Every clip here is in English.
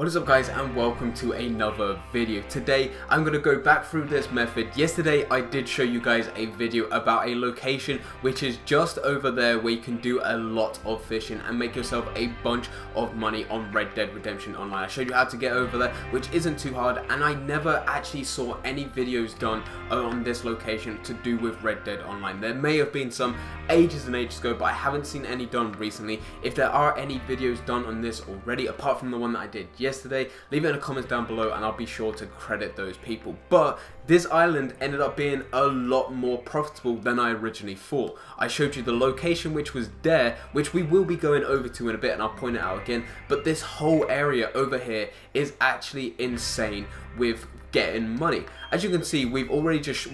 What is up guys, and welcome to another video. Today I'm going to go back through this method. Yesterday I did show you guys a video about a location which is just over there where you can do a lot of fishing and make yourself a bunch of money on Red Dead Redemption Online. I showed you how to get over there, which isn't too hard, and I never actually saw any videos done on this location to do with Red Dead Online. There may have been some ages and ages ago, but I haven't seen any done recently. If there are any videos done on this already, apart from the one that I did yesterday, leave it in the comments down below and I'll be sure to credit those people. But this island ended up being a lot more profitable than I originally thought. I showed you the location which was there, which we will be going over to in a bit and I'll point it out again, but this whole area over here is actually insane with getting money. As you can see, we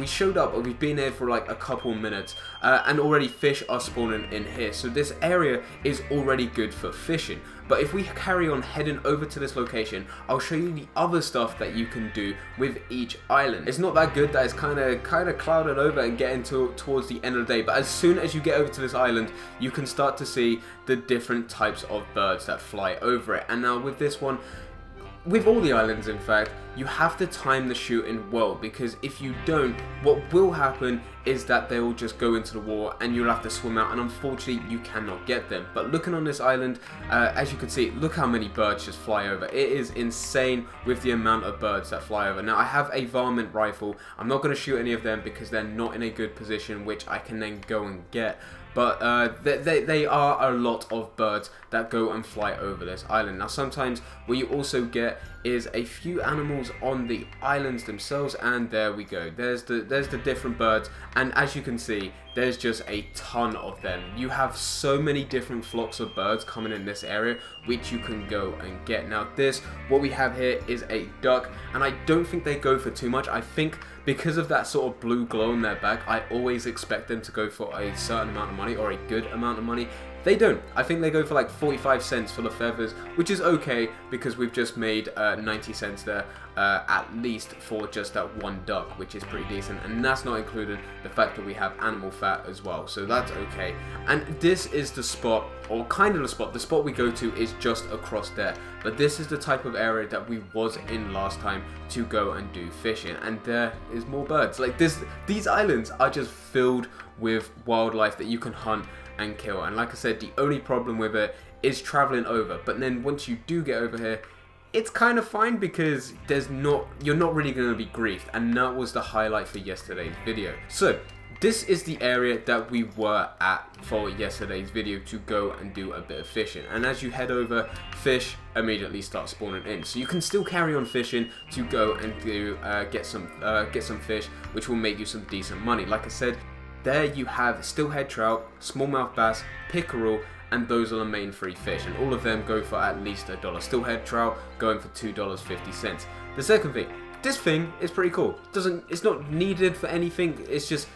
showed up, we've been here for like a couple minutes and already fish are spawning in here, so this area is already good for fishing. But if we carry on heading over to this location, I'll show you the other stuff that you can do with each island. It's not that good, that is kind of clouded over and getting towards the end of the day, but as soon as you get over to this island, you can start to see the different types of birds that fly over it. And now with this one, with all the islands in fact, you have to time the shooting well, because if you don't, what will happen is that they will just go into the water and you'll have to swim out, and unfortunately you cannot get them. But looking on this island, as you can see, look how many birds just fly over. It is insane with the amount of birds that fly over. Now I have a varmint rifle. I'm not going to shoot any of them because they're not in a good position which I can then go and get. But they are a lot of birds that go and fly over this island. Now sometimes what you also get is a few animals on the islands themselves, and there we go. There's the different birds, and as you can see, there's just a ton of them. You have so many different flocks of birds coming in this area which you can go and get. Now what we have here is a duck, and I don't think they go for too much. I think because of that sort of blue glow on their back, I always expect them to go for a certain amount of money or a good amount of money. They don't. I think they go for like 45 cents for the feathers, which is okay because we've just made 90 cents there at least for just that one duck, which is pretty decent, and that's not including the fact that we have animal fat as well, so that's okay. And this is the spot, or kind of the spot we go to is just across there, but this is the type of area that we was in last time to go and do fishing, and there is more birds. Like these islands are just filled with wildlife that you can hunt and kill, and like I said, the only problem with it is traveling over. But then once you do get over here, it's kind of fine because you're not really going to be griefed, and that was the highlight for yesterday's video. So this is the area that we were at for yesterday's video to go and do a bit of fishing, and as you head over, fish immediately start spawning in, so you can still carry on fishing to go and do get some fish which will make you some decent money. Like I said, there you have steelhead trout, smallmouth bass, pickerel, and those are the main three fish, and all of them go for at least $1. Steelhead trout going for $2.50. The second thing, this thing is pretty cool. It's not needed for anything. It's just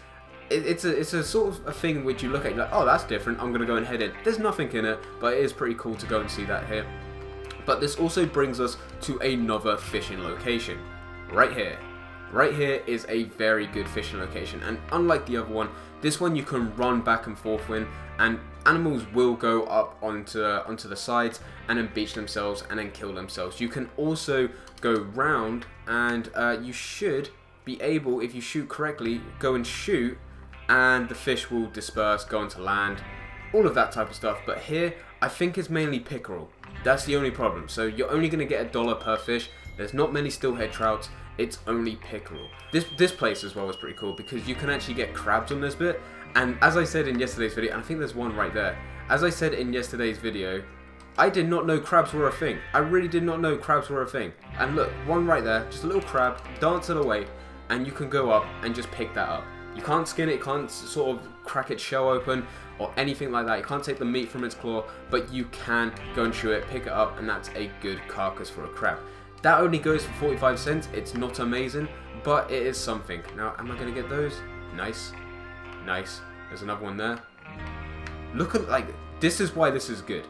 it's a sort of a thing which you look at, you're like, oh, that's different, I'm gonna go and head in. There's nothing in it, but it is pretty cool to go and see that here. But this also brings us to another fishing location right here. Right here is a very good fishing location, and unlike the other one, this one you can run back and forth in, and animals will go up onto the sides and then beach themselves and then kill themselves. You can also go round, and you should be able, if you shoot correctly, go and shoot, and the fish will disperse, go onto land, all of that type of stuff. But here, I think it's mainly pickerel. That's the only problem. So you're only going to get $1 per fish. There's not many steelhead trouts. It's only pickerel. This place as well is pretty cool because you can actually get crabs on this bit. And as I said in yesterday's video, and I think there's one right there. As I said in yesterday's video, I did not know crabs were a thing. I really did not know crabs were a thing. And look, one right there, just a little crab, dance it away, and you can go up and just pick that up. You can't skin it, you can't sort of crack its shell open or anything like that. You can't take the meat from its claw, but you can go and shoot it, pick it up, and that's a good carcass for a crab. That only goes for 45 cents. It's not amazing, but it is something. Now, am I going to get those? Nice. Nice. There's another one there. Look at, like, this is why this is good.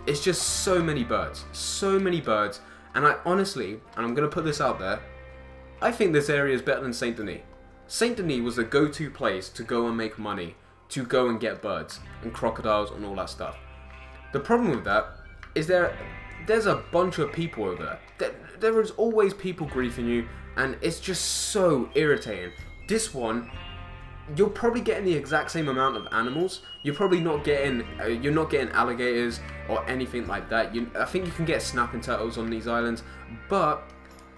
It's just so many birds. So many birds. And I honestly, and I'm going to put this out there, I think this area is better than Saint Denis. Saint Denis was the go-to place to go and make money, to go and get birds and crocodiles and all that stuff. The problem with that is there's a bunch of people over there. There is always people griefing you, and it's just so irritating. This one, you're probably getting the exact same amount of animals. You're probably not getting, you're not getting alligators or anything like that. I think you can get snapping turtles on these islands, but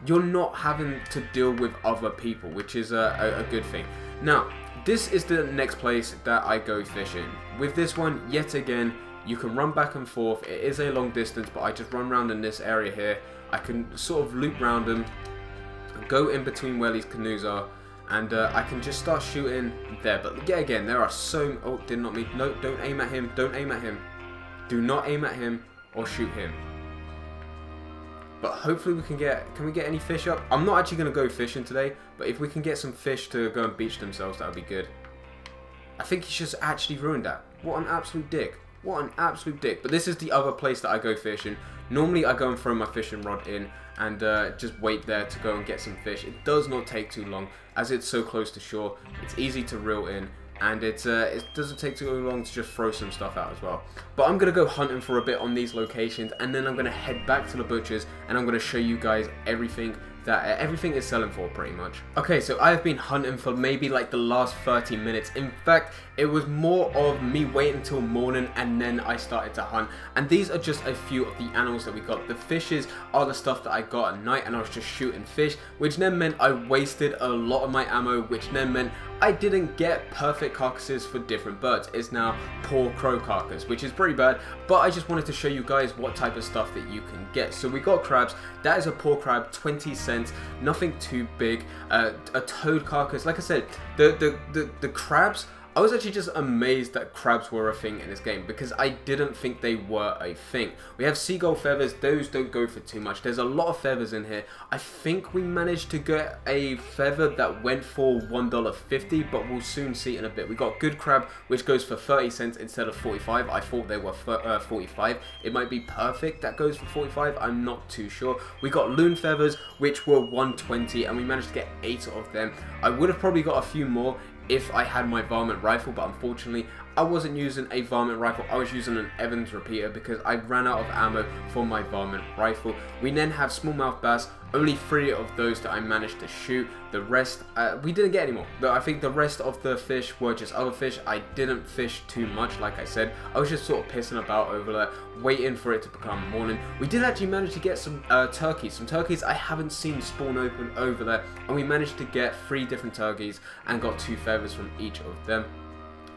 you're not having to deal with other people, which is a good thing. Now, this is the next place that I go fishing. With this one, yet again, you can run back and forth. It is a long distance, but I just run around in this area here. I can sort of loop around them, go in between where these canoes are, and I can just start shooting there. But yeah, again, there are so... Oh, did not mean... No, don't aim at him. Don't aim at him. Do not aim at him or shoot him. But hopefully we can get... Can we get any fish up? I'm not actually going to go fishing today, but if we can get some fish to go and beach themselves, that would be good. I think he's just actually ruined that. What an absolute dick. What an absolute dick. But this is the other place that I go fishing. Normally I go and throw my fishing rod in and just wait there to go and get some fish. It does not take too long as it's so close to shore. It's easy to reel in, and it doesn't take too long to just throw some stuff out as well. But I'm going to go hunting for a bit on these locations, and then I'm going to head back to the butcher's and I'm going to show you guys everything that everything is selling for, pretty much. Okay, so I have been hunting for maybe like the last 30 minutes. In fact, it was more of me waiting until morning and then I started to hunt. And these are just a few of the animals that we got. The fishes are the stuff that I got at night, and I was just shooting fish, which then meant I wasted a lot of my ammo, which then meant I didn't get perfect carcasses for different birds. It's now poor crow carcass, which is pretty bad, but I just wanted to show you guys what type of stuff that you can get. So we got crabs. That is a poor crab, 20 cents, nothing too big. A toad carcass. Like I said, the crabs, I was actually just amazed that crabs were a thing in this game, because I didn't think they were a thing. We have seagull feathers. Those don't go for too much. There's a lot of feathers in here. I think we managed to get a feather that went for $1.50, but we'll soon see in a bit. We got good crab, which goes for 30 cents instead of 45. I thought they were 45. It might be perfect that goes for 45. I'm not too sure. We got loon feathers, which were 120, and we managed to get 8 of them. I would have probably got a few more if I had my varmint rifle, but unfortunately I wasn't using a varmint rifle. I was using an Evans repeater because I ran out of ammo for my varmint rifle. We then have smallmouth bass, only 3 of those that I managed to shoot. The rest, we didn't get any more. But I think the rest of the fish were just other fish. I didn't fish too much, like I said. I was just sort of pissing about over there, waiting for it to become morning. We did actually manage to get some turkeys. Some turkeys I haven't seen spawn open over there. And we managed to get 3 different turkeys and got 2 feathers from each of them.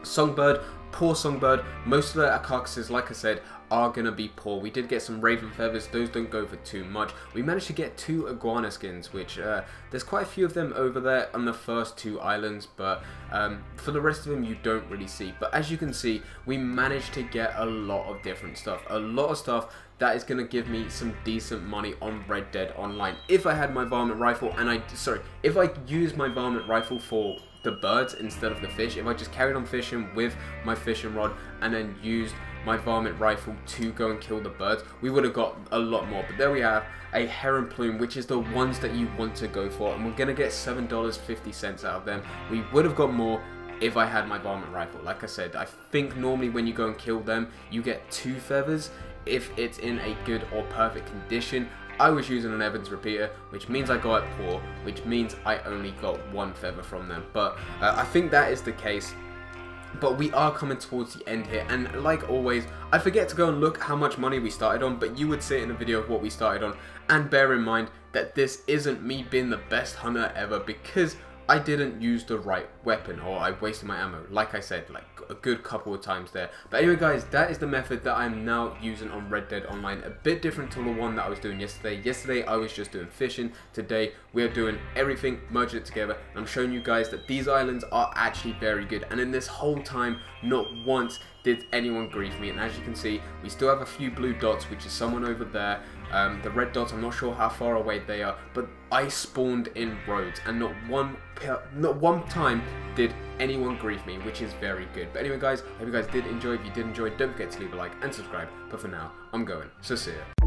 Songbird, poor songbird. Most of the carcasses, like I said, are gonna be poor. We did get some raven feathers. Those don't go for too much. We managed to get 2 iguana skins, which there's quite a few of them over there on the first 2 islands, but for the rest of them you don't really see. But as you can see, we managed to get a lot of different stuff, a lot of stuff that is going to give me some decent money on Red Dead Online. If I had my varmint rifle and if I used my varmint rifle for the birds instead of the fish, if I just carried on fishing with my fishing rod and then used my varmint rifle to go and kill the birds, we would have got a lot more. But there we have a heron plume, which is the ones that you want to go for, and we're going to get $7.50 out of them. We would have got more if I had my varmint rifle. Like I said, I think normally when you go and kill them, you get 2 feathers if it's in a good or perfect condition. I was using an Evans repeater, which means I got it poor, which means I only got 1 feather from them. But I think that is the case. But we are coming towards the end here, and like always, I forget to go and look how much money we started on, but you would see it in the video of what we started on. And bear in mind that this isn't me being the best hunter ever, because I didn't use the right weapon, or I wasted my ammo, like I said, like a good couple of times there. But anyway guys, that is the method that I'm now using on Red Dead Online, a bit different to the one that I was doing yesterday. Yesterday I was just doing fishing. Today we are doing everything, merging it together, and I'm showing you guys that these islands are actually very good. And in this whole time, not once did anyone grief me, and as you can see, we still have a few blue dots, which is someone over there. The red dots, I'm not sure how far away they are, but I spawned in roads, and not one time did anyone grief me, which is very good. But anyway guys, I hope you guys did enjoy. If you did enjoy, don't forget to leave a like and subscribe. But for now, I'm going, so see ya.